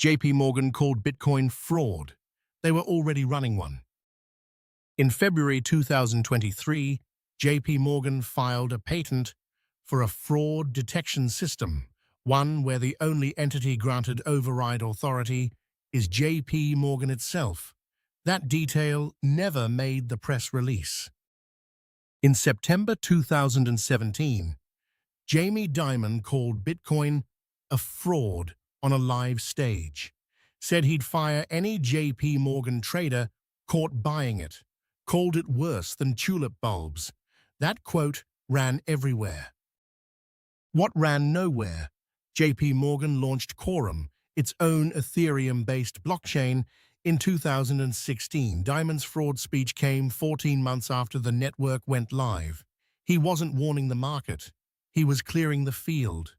JPMorgan called Bitcoin fraud. They were already running one. In February 2023, JPMorgan filed a patent for a fraud detection system, one where the only entity granted override authority is JPMorgan itself. That detail never made the press release. In September 2017, Jamie Dimon called Bitcoin a fraud on a live stage, said he'd fire any JPMorgan trader caught buying it, called it worse than tulip bulbs. That quote ran everywhere. What ran nowhere? JPMorgan launched Quorum, its own Ethereum-based blockchain, in 2016. Dimon's fraud speech came 14 months after the network went live. He wasn't warning the market. He was clearing the field.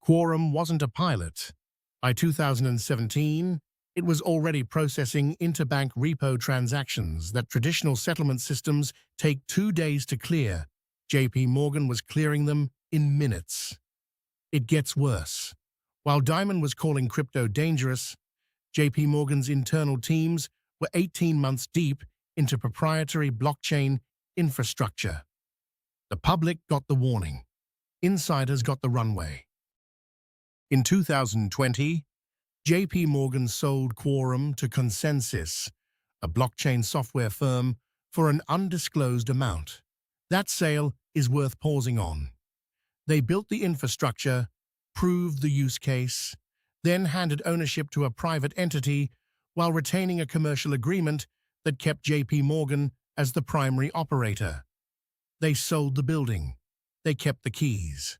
Quorum wasn't a pilot. By 2017, it was already processing interbank repo transactions that traditional settlement systems take 2 days to clear. JPMorgan was clearing them in minutes. It gets worse. While Dimon was calling crypto dangerous, JPMorgan's internal teams were 18 months deep into proprietary blockchain infrastructure. The public got the warning. Insiders got the runway. In 2020, JPMorgan sold Quorum to Consensus, a blockchain software firm, for an undisclosed amount. That sale is worth pausing on. They built the infrastructure, proved the use case, then handed ownership to a private entity while retaining a commercial agreement that kept JPMorgan as the primary operator. They sold the building. They kept the keys.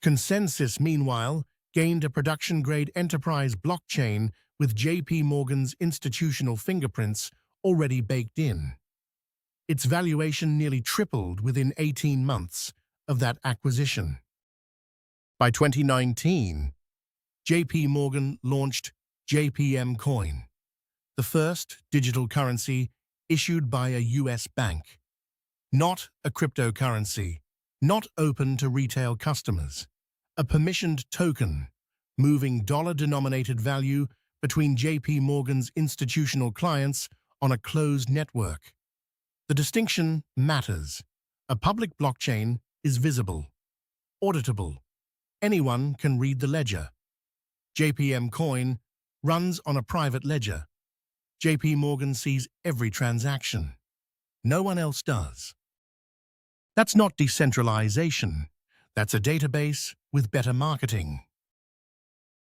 Consensus, meanwhile, gained a production-grade enterprise blockchain with JPMorgan's institutional fingerprints already baked in. Its valuation nearly tripled within 18 months of that acquisition. By 2019, JPMorgan launched JPM Coin, the first digital currency issued by a US bank. Not a cryptocurrency, not open to retail customers. A permissioned token, moving dollar-denominated value between JPMorgan's institutional clients on a closed network. The distinction matters. A public blockchain is visible, auditable. Anyone can read the ledger. JPM Coin runs on a private ledger. JPMorgan sees every transaction. No one else does. That's not decentralization. That's a database with better marketing.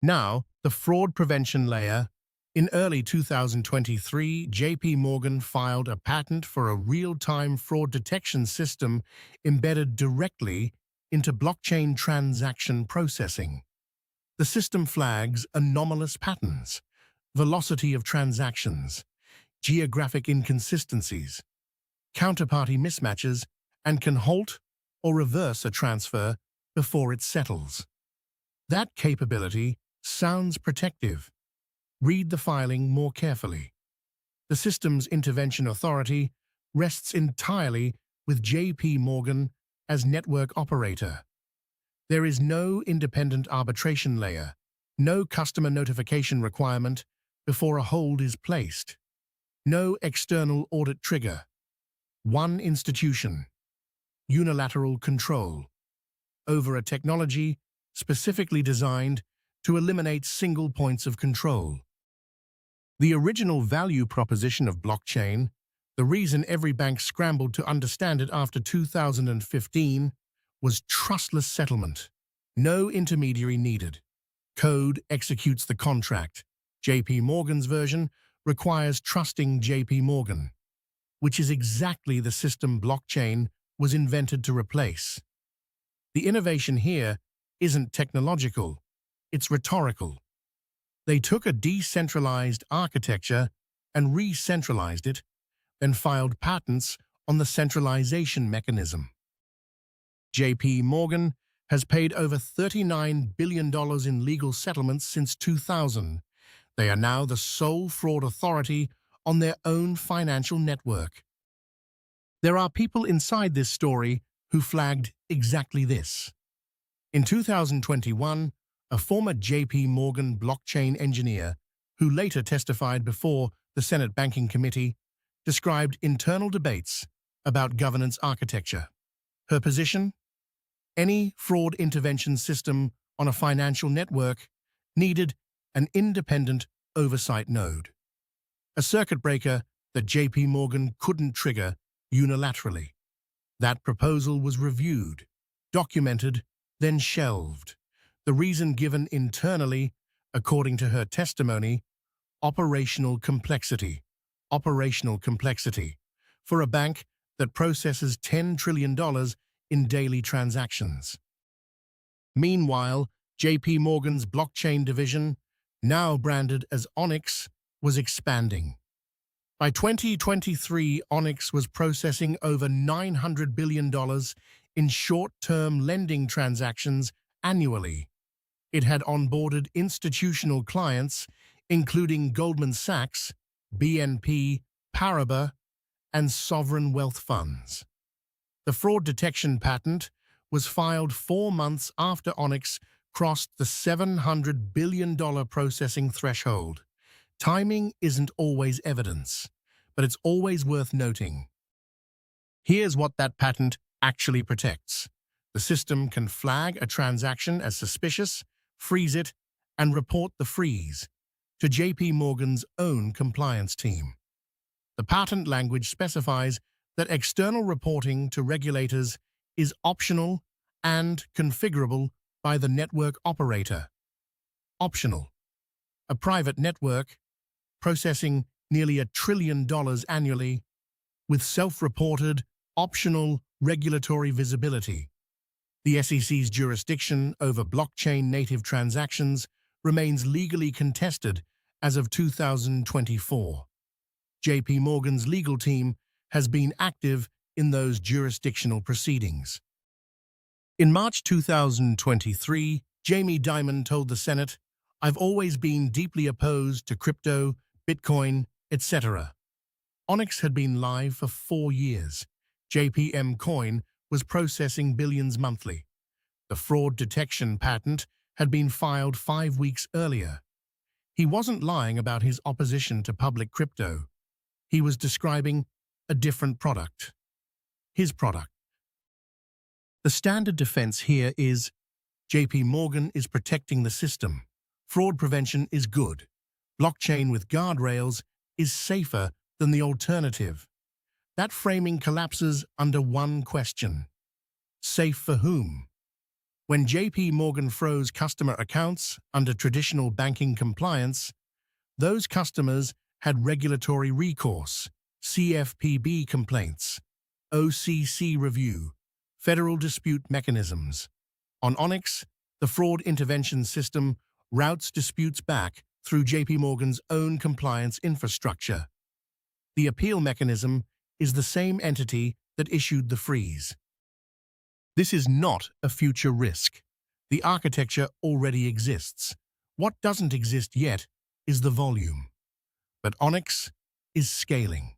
Now, the fraud prevention layer. In early 2023, JPMorgan filed a patent for a real-time fraud detection system embedded directly into blockchain transaction processing. The system flags anomalous patterns, velocity of transactions, geographic inconsistencies, counterparty mismatches, and can halt or reverse a transfer before it settles. That capability sounds protective. Read the filing more carefully. The system's intervention authority rests entirely with JPMorgan as network operator. There is no independent arbitration layer, no customer notification requirement before a hold is placed, no external audit trigger. One institution, unilateral control, over a technology specifically designed to eliminate single points of control. The original value proposition of blockchain, the reason every bank scrambled to understand it after 2015, was trustless settlement. No intermediary needed. Code executes the contract. JPMorgan's version requires trusting JPMorgan, which is exactly the system blockchain was invented to replace. The innovation here isn't technological, it's rhetorical. They took a decentralized architecture and re-centralized it, then filed patents on the centralization mechanism. JPMorgan has paid over $39 billion in legal settlements since 2000. They are now the sole fraud authority on their own financial network. There are people inside this story who flagged exactly this. In 2021, a former JPMorgan blockchain engineer who later testified before the Senate Banking Committee, described internal debates about governance architecture. Her position? Any fraud intervention system on a financial network needed an independent oversight node, a circuit breaker that JPMorgan couldn't trigger unilaterally. That proposal was reviewed, documented, then shelved. The reason given internally, according to her testimony, operational complexity. Operational complexity. For a bank that processes $10 trillion in daily transactions. Meanwhile, JPMorgan's blockchain division, now branded as Onyx, was expanding. By 2023, Onyx was processing over $900 billion in short-term lending transactions annually. It had onboarded institutional clients, including Goldman Sachs, BNP Paribas, and sovereign wealth funds. The fraud detection patent was filed 4 months after Onyx crossed the $700 billion processing threshold. Timing isn't always evidence, but it's always worth noting. Here's what that patent actually protects. The system can flag a transaction as suspicious, freeze it, and report the freeze to JPMorgan's own compliance team. The patent language specifies that external reporting to regulators is optional and configurable by the network operator. Optional. A private network processing nearly $1 trillion annually with self-reported, optional regulatory visibility. The SEC's jurisdiction over blockchain-native transactions remains legally contested as of 2024. JPMorgan's legal team has been active in those jurisdictional proceedings. In March 2023, Jamie Dimon told the Senate, "I've always been deeply opposed to crypto, Bitcoin, etc." Onyx had been live for 4 years. JPM Coin was processing billions monthly. The fraud detection patent had been filed 5 weeks earlier. He wasn't lying about his opposition to public crypto. He was describing a different product. His product. The standard defense here is, JPMorgan is protecting the system. Fraud prevention is good. Blockchain with guardrails is safer than the alternative. That framing collapses under one question. Safe for whom? When JPMorgan froze customer accounts under traditional banking compliance, those customers had regulatory recourse, CFPB complaints, OCC review, federal dispute mechanisms. On Onyx, the fraud intervention system routes disputes back through JPMorgan's own compliance infrastructure. The appeal mechanism is the same entity that issued the freeze. This is not a future risk. The architecture already exists. What doesn't exist yet is the volume. But Onyx is scaling.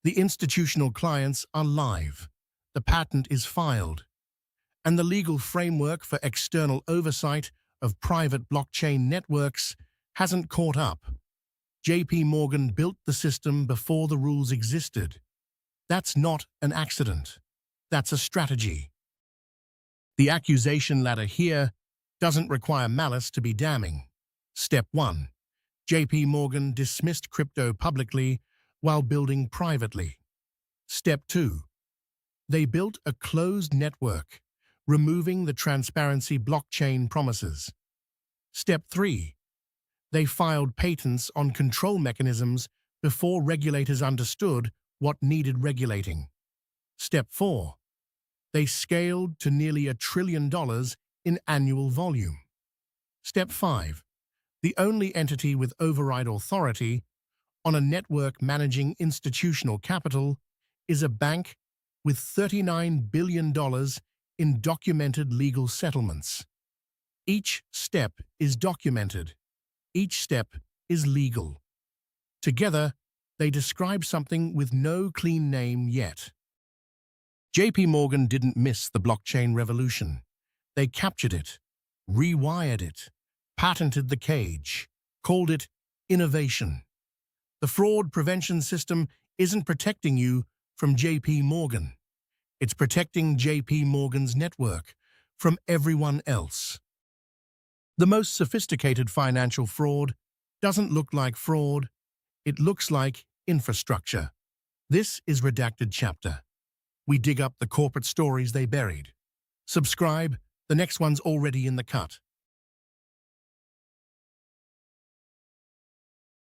The institutional clients are live. The patent is filed. And the legal framework for external oversight of private blockchain networks hasn't caught up. JPMorgan built the system before the rules existed. That's not an accident. That's a strategy. The accusation ladder here doesn't require malice to be damning. Step 1. JPMorgan dismissed crypto publicly while building privately. Step 2. They built a closed network, removing the transparency blockchain promises. Step 3. They filed patents on control mechanisms before regulators understood what needed regulating. Step 4. They scaled to nearly $1 trillion in annual volume. Step 5. The only entity with override authority on a network managing institutional capital is a bank with $39 billion in documented legal settlements. Each step is documented. Each step is legal. Together, they describe something with no clean name yet. JPMorgan didn't miss the blockchain revolution. They captured it, rewired it, patented the cage, called it innovation. The fraud prevention system isn't protecting you from JP Morgan. It's protecting JP Morgan's network from everyone else. The most sophisticated financial fraud doesn't look like fraud. It looks like infrastructure. This is Redacted Chapter. We dig up the corporate stories they buried. Subscribe, the next one's already in the cut.